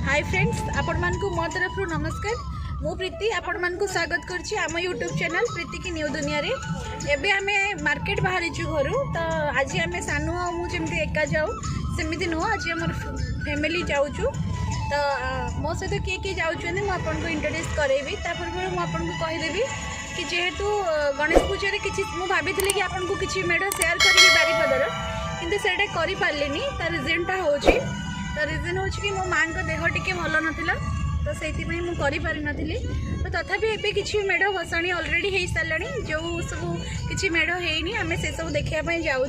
Hi friends, आपण मानकु मो तरफ नमस्कार। मु प्रीति आपण मानकु स्वागत करछि आम यूट्यूब चैनल प्रीति की न्यू दुनिया रे। एबे आमे मार्केट बाहर छु घरु, तो आज आमे सानु आ मु जेमति एका जाऊ सेमिति नो, आज हमर फैमिली जाउछु। तो मो सहित किए किए जाउछन मु आपन को इंट्रोड्यूस करेबी। तापर मु आपन को कहि देबी कि जेहेतु गणेश पूजा रे किछि मु भाबिथिले कि आपन को किछि मेढ शेयर करिबी बारीपदर, किंतु सेटा करि पारलेनी। त रीजनटा होछि, तो रिजन हो कि मो माँ को देह टी भल नाला, तो से मुझे पारि। तो तथापि एबे किछि मेढ़ भसाणी अलरेडी हो सारा, जो सब किछि मेढ़ होनी आम से सब देखापी जाऊँ।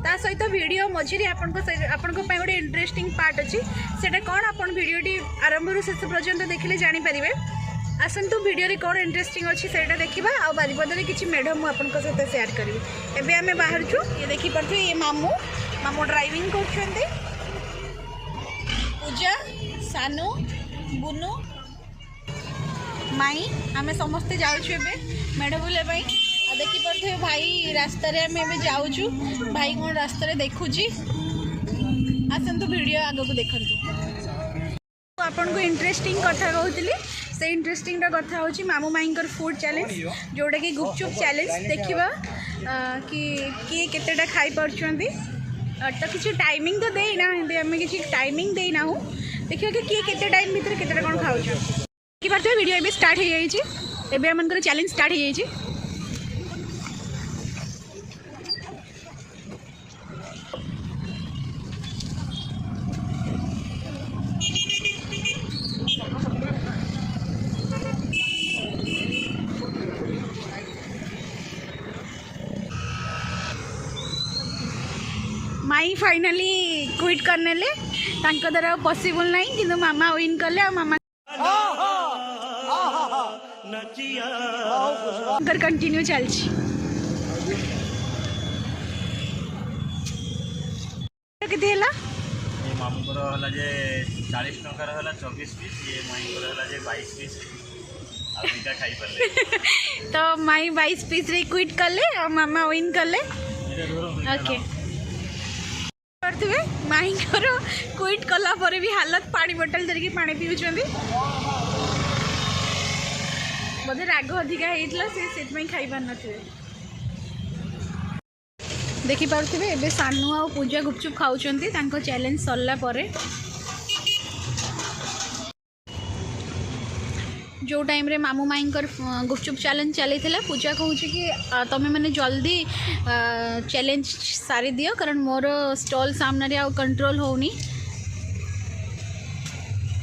ता सहित वीडियो मझे आपण गोटे इंटरेस्टिंग पार्ट अच्छी, से कौन आप भिडटी आरंभ शेष पर्यंत देखले जानीपारे। आसतु वीडियो कौन इंटरेस्टिंग अच्छी से देखा। आ बारिपदारे किछि मेढ़ मुझे सहित सेयार करी। एबे आमे बाहर छु, ये देखी पारे ये मामू ड्राइविंग कर पूजा, सानू, बुनू, माई आमे समस्ते जाऊँ मेढ़ बुले। देखी पारे भाई रास्ता आम जाऊँ, भाई कौन रास्ता देखुची। आसतु वीडियो आग को देखु। आपन को इंटरेस्टिंग कथा कहूली, से इंटरेस्टिंग कथा हूँ मामू माई फूड चैलेंज, जोटा कि गुपचुप चैलेंज। देखा कि किए केतेटा खाई पार्छंती। तो किसी टाइमिंग तो देना, आम किसी टाइमिंग देना हूँ। देखिए कि किए केते टाइम भीतर केतेटा कौन खाऊ कि पार्थ वीडियो एबे स्टार्ट हो जाए। एबे आमनकर चैलेंज स्टार्ट हो जाए। माई फाइनली क्विट करने ले, तांको द्वारा पॉसिबल नहीं, किंतु मामा विन कले। मामा कंटिन्यू चलछि। केते हला ये मामू को हला जे 40 टका हला 24 पीस, ये माई को हला जे 22 पीस आ बीटा खाई परले। तो माई 22 पीस रे क्विट करले और मामा विन करले। ओके माई क्विट कला पर भी हालत पानी बोतल धरिकी पानी पीउछंदी। बोधे राग अधिका होइतला से खाई पार नथिबे। देखि पारुथिबे एबे सानू आ पूजा गुपचुप खाउछंती तांको चैलेंज सरला परे। जो टाइम रे मामू माई गुपचुप चैलेंज चली थी, पूजा कहूँ कि तुम्हें मैंने जल्दी चैलेंज सारी दियो, कारण मोर स्टॉल सामने आ कंट्रोल होनी।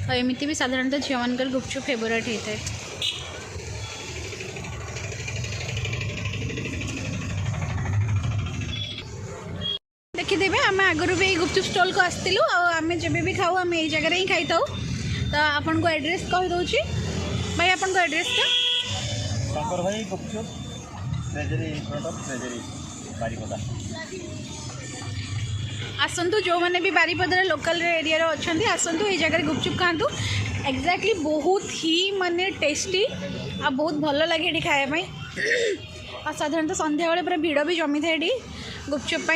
तो एमती भी साधारणतः झील मान गुपचुप फेवरेट होता है। देखीदे आम आगुरी भी गुपचुप स्टॉल को आसलु, आम जब भी खाऊ आम यही जगह ही खाई था। तो आपन को एड्रेस कहीदे भाई, आपन को एड्रेस का Shankar Bhai Gupchup treasury in front of treasury Baripada. आसतु जो मैंने भी बारीपदार लोकल एरिया अच्छा आसतु ये जगह गुपचुप खातु। एक्जाक्टली बहुत ही माने टेस्टी आ बहुत भल लगे ये खायापी। आ साधारणतः संध्या बेले पूरा भिड़ भी जमी था ये गुपचुप।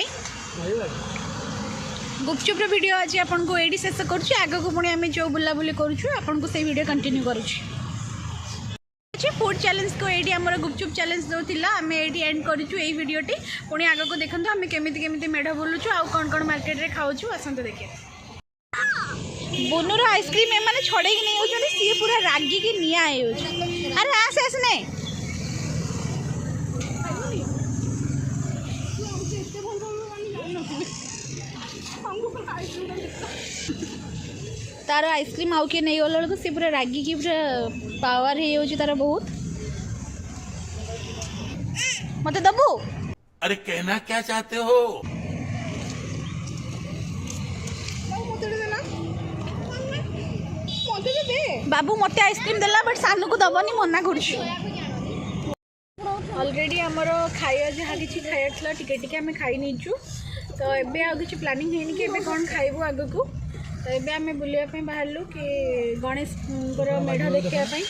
गुपचुप्र वीडियो आज आपन को एडी शेष करुँच। आगक पुणी आम जो बुलाबुली करूँ आपन को से वीडियो कंटिन्यू करुँच। फूड चैलेंज को ये आम गुपचुप चैलेंज जो थी आम ये एंड करूँ यही वीडियोटी। पुणी आग को देखते आम केमी मेढ़ बुलूँ आउ कौन कौन मार्केट रे खाऊँ। आसतु देखिए बुनुर आइसक्रीम एम छड़े नहीं होती, सी पूरा रागिकी निआ हो। अरे आस आसने तार आइसक्रीम आउ किए नहीं गला बेलू सी पूरा रागिकी पूरा पावर हो तार बहुत। मत दबू। अरे कहना क्या चाहते हो? बाबू मत आइसक्रीम देला, बट सानू को दबनी मना कर। ऑलरेडी आमर खाया जहाँ कि खाया टिके आम खाई नीचु। तो एबे आ किसी प्लानिंग है कि एबे कौन खाइबू आग को। तो एबे आम बुलापी बाहरलु कि गणेश मेढ़ देखापी।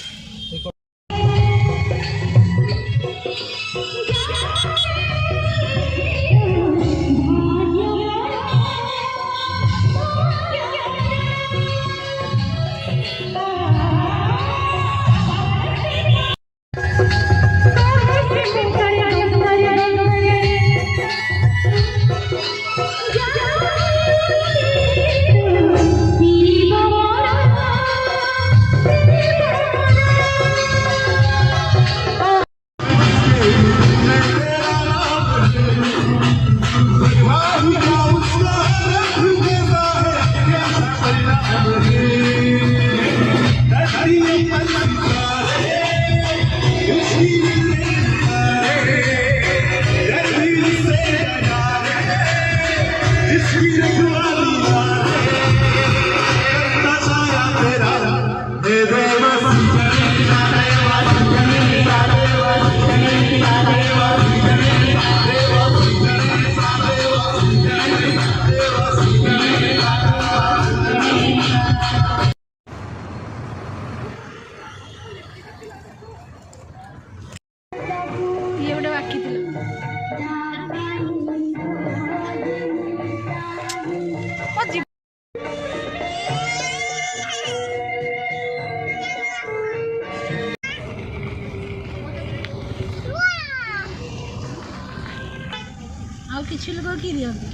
ଖାଇବାକୁ କିଏ ଦିଅନ୍ତି?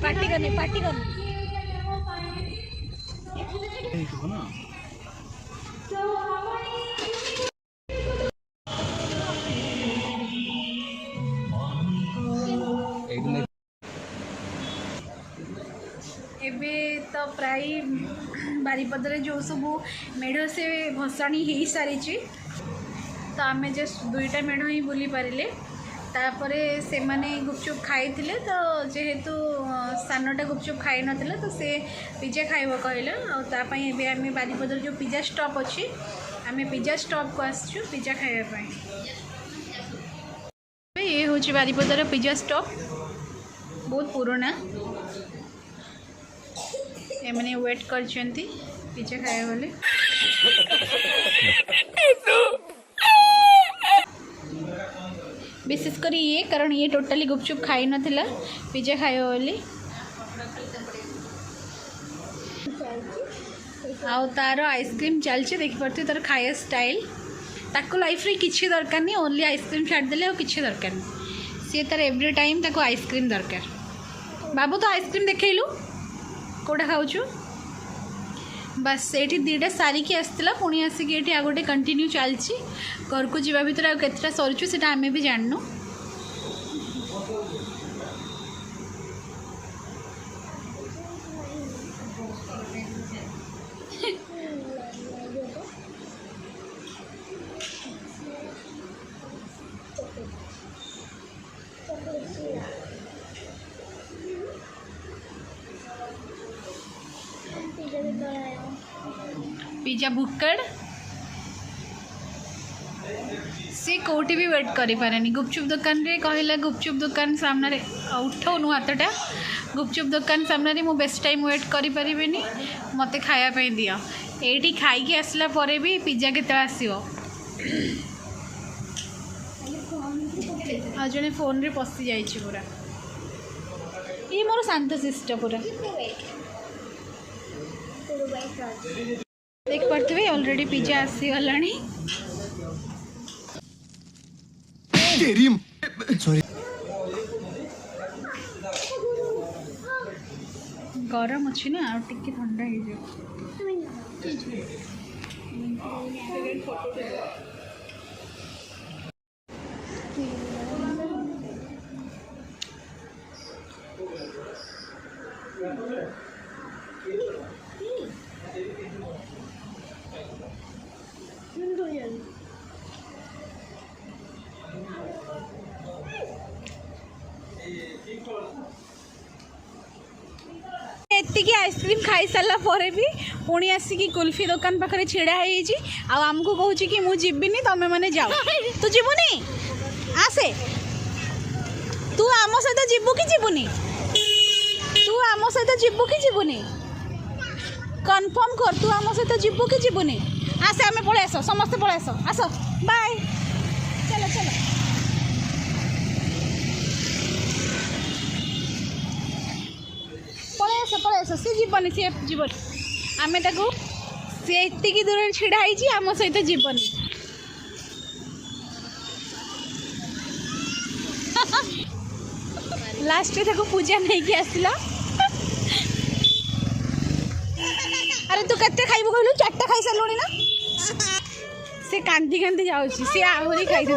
ପାଟି କରନି ଏବେ ତ ପ୍ରାୟ ବାରିପଦାରେ ଯେଉଁ ସବୁ ମେଢ଼ ସେ ଭସାଣି ହେଇସାରିଛି ତ ଆମେ ଜଷ୍ଟ 2ଟା ମେଢ଼ ହିଁ ବୁଲି ପାରିଲେ ତାପରେ ସେମାନେ ଗୁପଚୁପ ଖାଇଥିଲେ ତ ଯେହେତୁ ସାନଟା ଗୁପଚୁପ ଖାଇନଥିଲା ତ ସେ ପିଜ୍ଜା ଖାଇବ କହିଲା ଆଉ ତା ପାଇଁ ଏବେ ଆମେ ବାରିପଦାର ଯେଉଁ ପିଜ୍ଜା ଷ୍ଟପ୍ ଅଛି ଆମେ ପିଜ୍ଜା ଷ୍ଟପ୍କୁ ଆସିଛୁ ପିଜ୍ଜା ଖାଇବା ପାଇଁ ये हूँ बारिपदार पिज्जा स्टॉप बहुत पुराना एमने वेट कर पिज्जा खाया बोले विशेषकर ये कारण ये टोटाली गुपचुप खाई नथिला पिज्जा खाया बोली आउ तार आइसक्रीम चलती देखिपे तार खाया स्टाइल ताको लाइफ रे किसी दरकार नहीं ओनली आइसक्रीम छाड़देले और किसी दरकार नहीं सी तार एव्री टाइम ताको आइसक्रीम दरकार बाबू तो आइसक्रीम देखलु कौटा खाऊ बस ये 2टा सारिकी आसला पुणी आसिक ये आ गए कंटिन्यू चलती घर को जावा भर आ केतटा सरुचु से आम भी जानू पिज्जा बुकड़ सी कौटी भी वेट करी पारेनी गुपचुप दुकान रे कहला गुपचुप दुकान सामने उठाऊनु हाथटा गुपचुप दुकान सामने मु बेस्ट टाइम वेट करी परिबेनी मते खाया पे दियो एठी खाई के आसला परे भी पिज्जा केते आसीबो आ जने फोन रे पसी जाईची पूरा ये मोर शांत शिष्ट पूरा देख पार्थे ऑलरेडी पिज्जा आसी गलानी गरम अच्छी ना और टिके ठंडा हो जाए एतिकी आइसक्रीम खाई सारा पर भी पुणी आसिकी कुल्फी दुकान पाखे छिड़ा आमको कहूँ कि मुझे जीविनी तमें मैंने जाओ तू जीवनी आसे तू आम सहित जीवु कि जीवनी तू आम सहित जीवु कि जीवनी कन्फर्म कर तू आम सहित जीवु कि जीवनी आसे आम पलि आस समस्ते पलि आस बाय चलो चलो पलि आस सी जीवन सी जीवन आम सी एतिकी दूर छिड़ा आम सहित जीवन लास्ट पूजा नहीं कि आसला अरे तू केते खाइबू कहलु 4टा खाई सारलुनी ना से कांदी कांदी जाउची से आहुरी खाई दे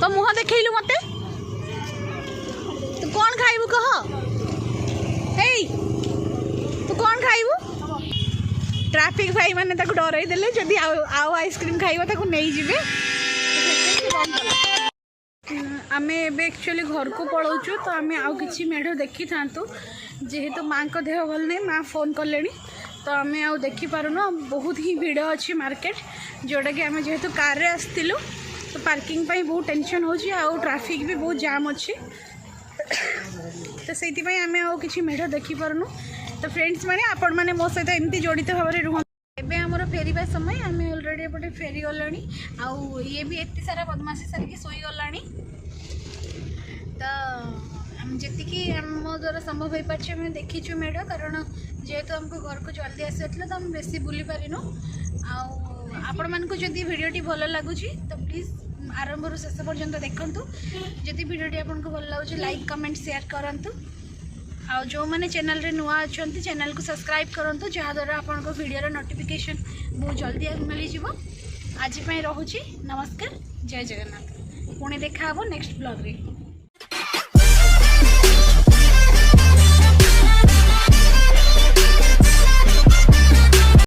तो मुह देखैलु मते तू कौन खाइबू कह हे तू कौन खाइबू ट्रैफिक भाई माने ताको डराई देले जदी आउ आइसक्रीम खाइबा ताको नहीं जिवे आमे एक्चुअली घर को पलाऊँ तो आम आउ कि मेढ़ देखी था जेहेतु माँ को देह भल नहीं माँ फोन कले तो आम आउ देखी पारुन बहुत ही भीड़ अच्छी मार्केट जोटा कि आम जेहेतु कार रे आसलु तो पार्किंग पाई बहुत टेंशन हो ट्रैफिक भी बहुत जाम अच्छी तो से आम आउ कि मेढ़ देखी पारुन तो फ्रेंड्स मैंने आपण मैंने मो सहित एमती जड़ित भाव में रुह एबे आमर फेरिबा समय आम ऑलरेडी एपटे फेरी गलानी आउ ये भी एत सारा बदमाशी सारिकी सोई गलानी तो जी आम द्वारा संभव हो पारे आम देखीचु मेढ़ कारण जेहेतु आमको घर को जल्दी आसार तो आम बेसी बुली पारिनु आपण मानक जदि भिडियोटी भल लगुच तो प्लीज आरंभ रू शेष पर्यंत देखूँ जदि भिडियोटी आपको भल लगुच लाइक कमेंट शेयर करूँ आ जो मैंने चैनल रे नुआ अच्छा चैनल को सब्सक्राइब करूँ जहाँद्वारा आपको भिडियो नोटिफिकेशन बहुत जल्दी मिल जाव आज रोचे नमस्कार जय जगन्नाथ पुणी देखा नेक्स्ट ब्लॉग रे।